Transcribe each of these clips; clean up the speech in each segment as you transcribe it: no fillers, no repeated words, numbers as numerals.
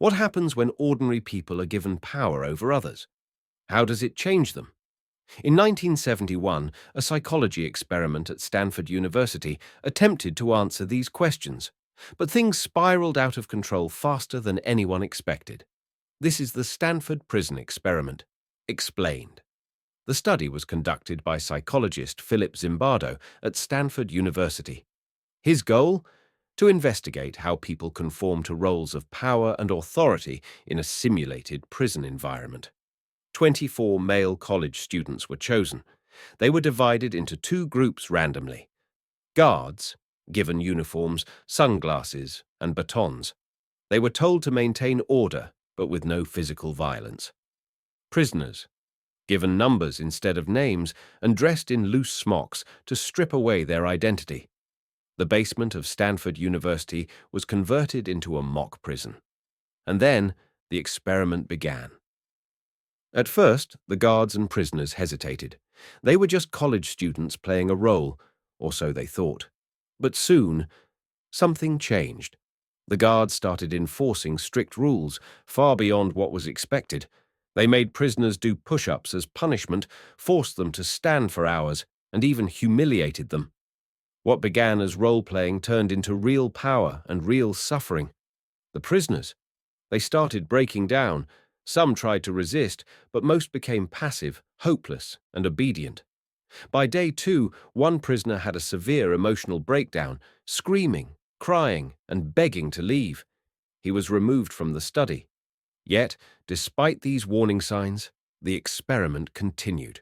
What happens when ordinary people are given power over others? How does it change them? In 1971, a psychology experiment at Stanford University attempted to answer these questions, but things spiraled out of control faster than anyone expected. This is the Stanford Prison Experiment. Explained. The study was conducted by psychologist Philip Zimbardo at Stanford University. His goal? To investigate how people conform to roles of power and authority in a simulated prison environment. 24 male college students were chosen. They were divided into two groups randomly. Guards, given uniforms, sunglasses, and batons. They were told to maintain order, but with no physical violence. Prisoners, given numbers instead of names and dressed in loose smocks to strip away their identity. The basement of Stanford University was converted into a mock prison. And then the experiment began. At first, the guards and prisoners hesitated. They were just college students playing a role, or so they thought. But soon, something changed. The guards started enforcing strict rules, far beyond what was expected. They made prisoners do push-ups as punishment, forced them to stand for hours, and even humiliated them. What began as role-playing turned into real power and real suffering. The prisoners, they started breaking down. Some tried to resist, but most became passive, hopeless, and obedient. By day 2, one prisoner had a severe emotional breakdown, screaming, crying, and begging to leave. He was removed from the study. Yet, despite these warning signs, the experiment continued.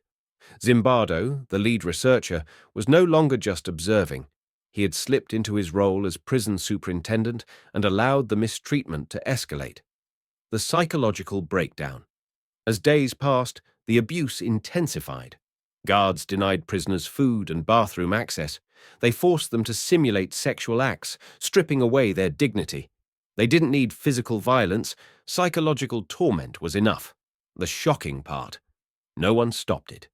Zimbardo, the lead researcher, was no longer just observing. He had slipped into his role as prison superintendent and allowed the mistreatment to escalate. The psychological breakdown. As days passed, the abuse intensified. Guards denied prisoners food and bathroom access. They forced them to simulate sexual acts, stripping away their dignity. They didn't need physical violence. Psychological torment was enough. The shocking part. No one stopped it.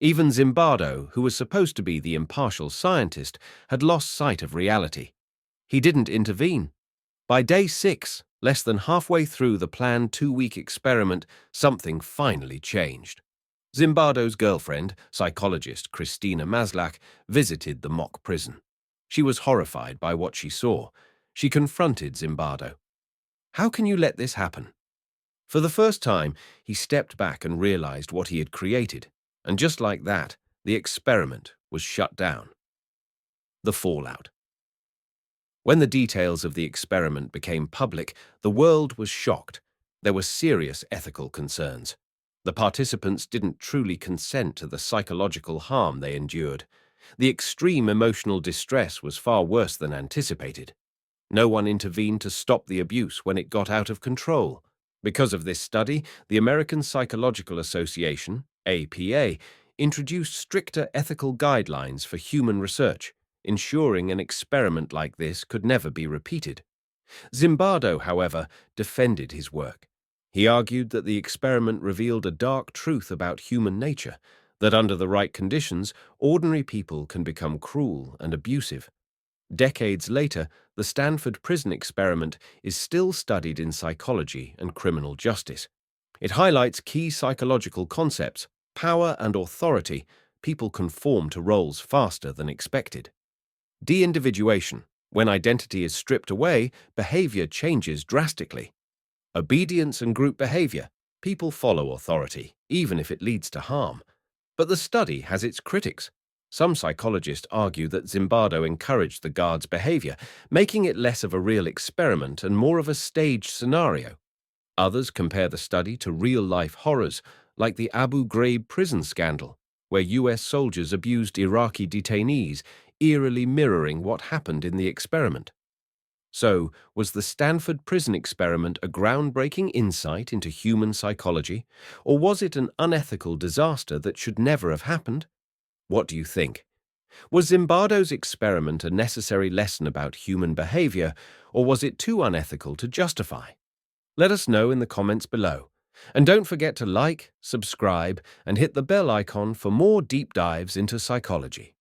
Even Zimbardo, who was supposed to be the impartial scientist, had lost sight of reality. He didn't intervene. By day 6, less than halfway through the planned 2-week experiment, something finally changed. Zimbardo's girlfriend, psychologist Christina Maslach, visited the mock prison. She was horrified by what she saw. She confronted Zimbardo. "How can you let this happen?" For the first time, he stepped back and realized what he had created. And just like that, the experiment was shut down. The fallout. When the details of the experiment became public, the world was shocked. There were serious ethical concerns. The participants didn't truly consent to the psychological harm they endured. The extreme emotional distress was far worse than anticipated. No one intervened to stop the abuse when it got out of control. Because of this study, the American Psychological Association, APA, introduced stricter ethical guidelines for human research, ensuring an experiment like this could never be repeated. Zimbardo, however, defended his work. He argued that the experiment revealed a dark truth about human nature, that under the right conditions, ordinary people can become cruel and abusive. Decades later, the Stanford Prison Experiment is still studied in psychology and criminal justice. It highlights key psychological concepts: power and authority. People conform to roles faster than expected. De-individuation. When identity is stripped away, behavior changes drastically. Obedience and group behavior. People follow authority, even if it leads to harm. But the study has its critics. Some psychologists argue that Zimbardo encouraged the guards' behavior, making it less of a real experiment and more of a staged scenario. Others compare the study to real-life horrors, like the Abu Ghraib prison scandal, where US soldiers abused Iraqi detainees, eerily mirroring what happened in the experiment. So, was the Stanford Prison Experiment a groundbreaking insight into human psychology, or was it an unethical disaster that should never have happened? What do you think? Was Zimbardo's experiment a necessary lesson about human behavior, or was it too unethical to justify? Let us know in the comments below. And don't forget to like, subscribe, and hit the bell icon for more deep dives into psychology.